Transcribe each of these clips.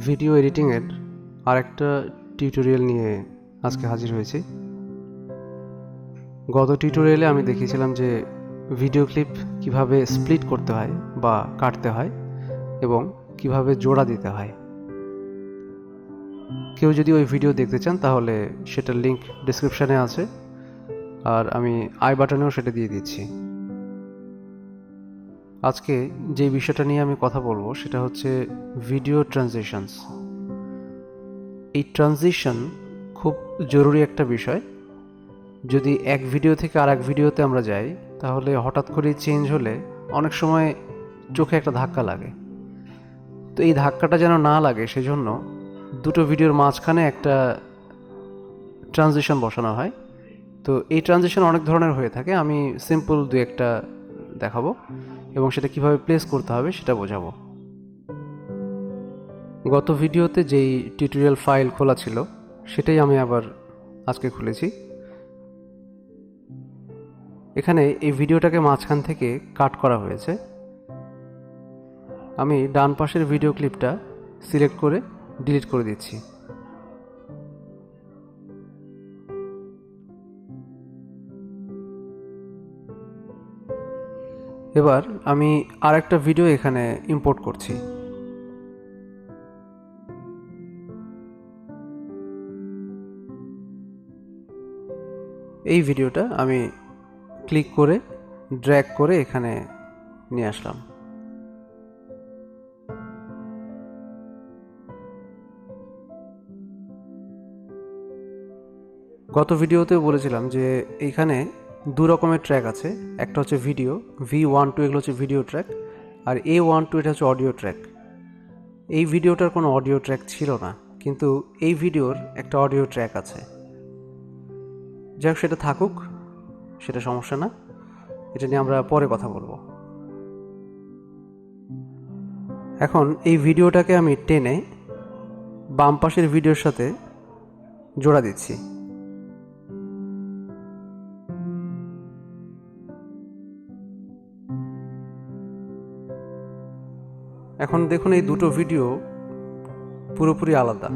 Video এডিটিংয়ের আরেকটা tutorial নিয়ে আজকে হাজির হয়েছি। গত টিউটোরিয়ালে আমি দেখিয়েছিলাম যে ভিডিও ক্লিপ কিভাবে স্প্লিট করতে হয় বা কাটতে হয় এবং কিভাবে জোড়া দিতে হয়। কেউ যদি ওই ভিডিও দেখতে চান তাহলে সেটার লিংক ডেসক্রিপশানে আছে, আর আমি আই বাটনেও সেটা দিয়ে দিচ্ছি। আজকে যে বিষয়টা নিয়ে আমি কথা বলবো সেটা হচ্ছে ভিডিও ট্রানজিশনস। এই ট্রানজিশন খুব জরুরি একটা বিষয়। যদি এক ভিডিও থেকে আর এক ভিডিওতে আমরা যাই তাহলে হঠাৎ করে চেঞ্জ হলে অনেক সময় চোখে একটা ধাক্কা লাগে। তো এই ধাক্কাটা যেন না লাগে সেজন্য দুটো ভিডিওর মাঝখানে একটা ট্রানজিশন বসানো হয়। তো এই ট্রানজিশন অনেক ধরনের হয়ে থাকে, আমি সিম্পল দু একটা দেখাবো এবং সেটা কিভাবে প্লেস করতে হবে সেটা বোঝাবো। গত ভিডিওতে যেই টিউটোরিয়াল ফাইল খোলা ছিল সেটাই আমি আবার আজকে খুলেছি। এখানে এই ভিডিওটাকে মাঝখান থেকে কাট করা হয়েছে। আমি ডান পাশের ভিডিও ক্লিপটা সিলেক্ট করে ডিলিট করে দিচ্ছি। এবার আমি আরেকটা ভিডিও এখানে ইম্পোর্ট করছি। এই ভিডিওটা আমি ক্লিক করে ড্র্যাগ করে এখানে নিয়ে আসলাম। গত ভিডিওতে বলেছিলাম যে এইখানে দু রকমের ট্র্যাক আছে। একটা হচ্ছে ভিডিও V12, এগুলো হচ্ছে ভিডিও ট্র্যাক, আর A12 এটা হচ্ছে অডিও ট্র্যাক। এই ভিডিওটার কোনো অডিও ট্র্যাক ছিল না, কিন্তু এই ভিডিওর একটা অডিও ট্র্যাক আছে। যাই হোক, সেটা থাকুক, সেটা সমস্যা না, এটা নিয়ে আমরা পরে কথা বলবো। এখন এই ভিডিওটাকে আমি টেনে বাম পাশের ভিডিওর সাথে জোড়া দিচ্ছি। এখন দেখুন, এই দুটো ভিডিও পুরোপুরি আলাদা।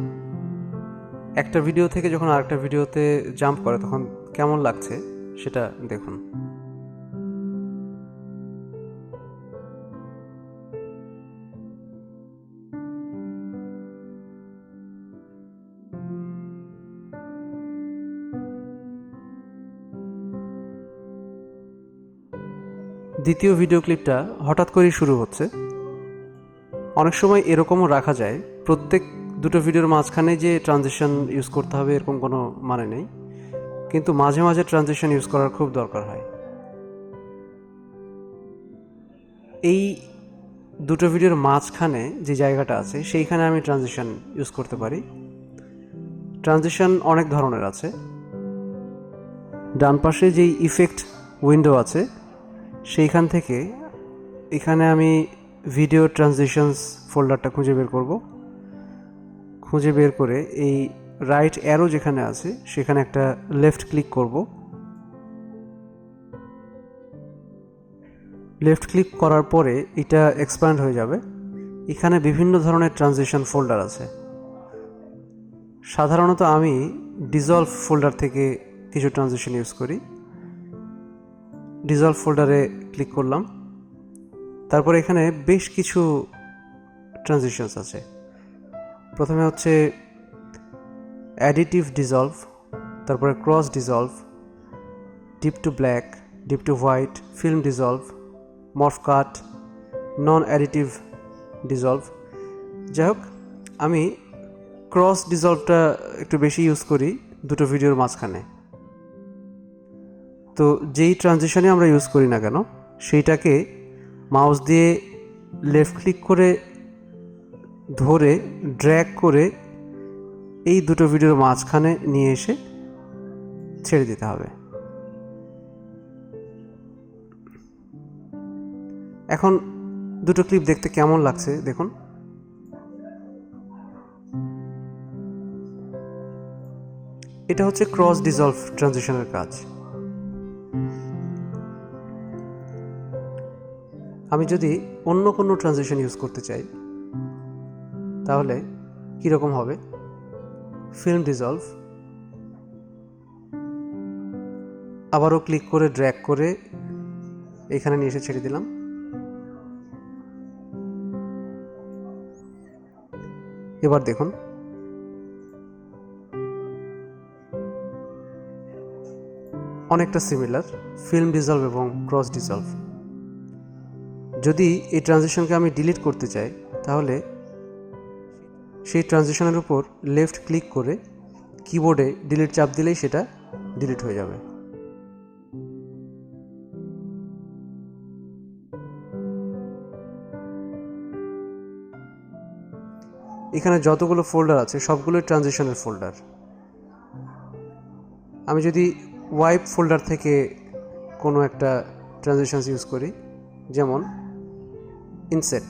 একটা ভিডিও থেকে যখন আরেকটা ভিডিওতে জাম্প করে তখন কেমন লাগছে সেটা দেখুন। দ্বিতীয় ভিডিও ক্লিপটা হঠাৎ করেই শুরু হচ্ছে। অনেক সময় এরকমও রাখা যায়, প্রত্যেক দুটো ভিডিওর মাঝখানে যে ট্রানজিশন ইউজ করতে হবে এরকম কোনো মানে নেই, কিন্তু মাঝে মাঝে ট্রানজিশন ইউজ করার খুব দরকার হয়। এই দুটো ভিডিওর মাঝখানে যে জায়গাটা আছে সেইখানে আমি ট্রানজিশন ইউজ করতে পারি। ট্রানজিশন অনেক ধরনের আছে। ডান পাশে যেই ইফেক্ট উইন্ডো আছে সেইখান থেকে এখানে আমি ভিডিও ট্রানজিশনস ফোল্ডারটা খুঁজে বের করব। খুঁজে বের করে এই রাইট অ্যারো যেখানে আছে সেখানে একটা লেফট ক্লিক করব। লেফট ক্লিক করার পরে এটা এক্সপ্যান্ড হয়ে যাবে। এখানে বিভিন্ন ধরনের ট্রানজিশন ফোল্ডার আছে। সাধারণত আমি ডিজলভ ফোল্ডার থেকে কিছু ট্রানজিশন ইউজ করি। ডিজলভ ফোল্ডারে ক্লিক করলাম। তারপরে এখানে বেশ কিছু ট্রানজিশনস আছে। প্রথমে হচ্ছে অ্যাডিটিভ ডিজলভ, তারপরে cross dissolve, dip to black, dip to white, film dissolve, morph cut, non additive dissolve. যাই হোক, আমি ক্রস ডিজলভটা একটু বেশি ইউজ করি দুটো ভিডিওর মাঝখানে। তো যেই ট্রানজিশনে আমরা ইউজ করি না কেন সেইটাকে মাউস দিয়ে লেফট ক্লিক করে ধরে ড্র্যাগ করে এই দুটো ভিডিওর মাঝখানে নিয়ে এসে ছেড়ে দিতে হবে। এখন দুটো ক্লিপ দেখতে কেমন লাগছে দেখুন। এটা হচ্ছে ক্রস ডিজলভ ট্রানজিশনের কাজ। আমি যদি অন্য কোনো ট্রানজিশন ইউজ করতে চাই তাহলে কীরকম হবে। ফিল্ম ডিসলভ, আবারও ক্লিক করে ড্র্যাগ করে এখানে নিয়ে এসে ছেড়ে দিলাম। এবার দেখুন অনেকটা সিমিলার ফিল্ম ডিসলভ এবং ক্রস ডিসলভ। যদি এই ট্রানজিশনকে আমি ডিলিট করতে চাই তাহলে সেই ট্রানজিশনের উপর লেফট ক্লিক করে কিবোর্ডে ডিলিট চাপ দিলেই সেটা ডিলিট হয়ে যাবে। এখানে যতগুলো ফোল্ডার আছে সবগুলোই ট্রানজিশনের ফোল্ডার। আমি যদি ওয়াইপ ফোল্ডার থেকে কোনো একটা ট্রানজিশনস ইউজ করি, যেমন ইনসেট,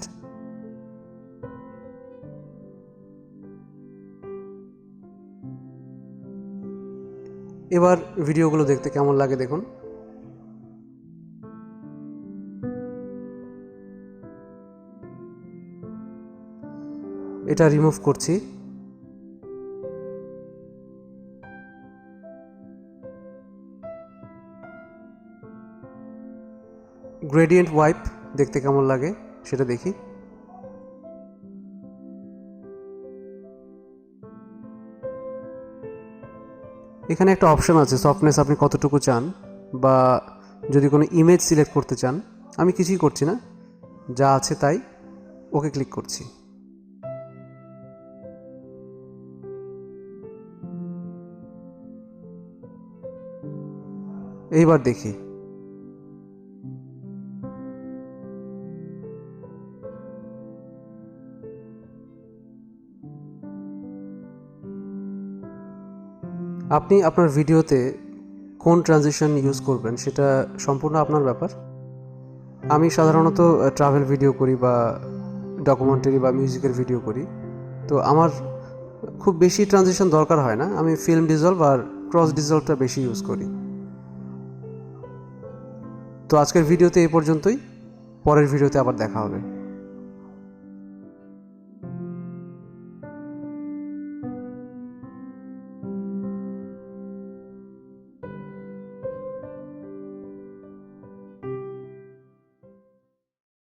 এবার ভিডিওগুলো দেখতে কেমন লাগে দেখুন। এটা রিমুভ করছি। গ্রেডিয়েন্ট ওয়াইপ দেখতে কেমন লাগে সেটা দেখি। এখানে একটা অপশন আছে সফটনেস আপনি কতটুকু চান, বা যদি কোনো ইমেজ সিলেক্ট করতে চান। আমি কিছুই করছি না, যা আছে তাই ওকে ক্লিক করছি। এইবার দেখি আপনি আপনার ভিডিওতে কোন ট্রানজিশন ইউজ করবেন সেটা সম্পূর্ণ আপনার ব্যাপার। আমি সাধারণত ট্রাভেল ভিডিও করি বা ডকুমেন্টারি বা মিউজিকের ভিডিও করি, তো আমার খুব বেশি ট্রানজিশন দরকার হয় না। আমি ফিল্ম ডিসলভ আর ক্রস ডিসলভটা বেশি ইউজ করি। তো আজকের ভিডিওতে এই পর্যন্তই, পরের ভিডিওতে আবার দেখা হবে।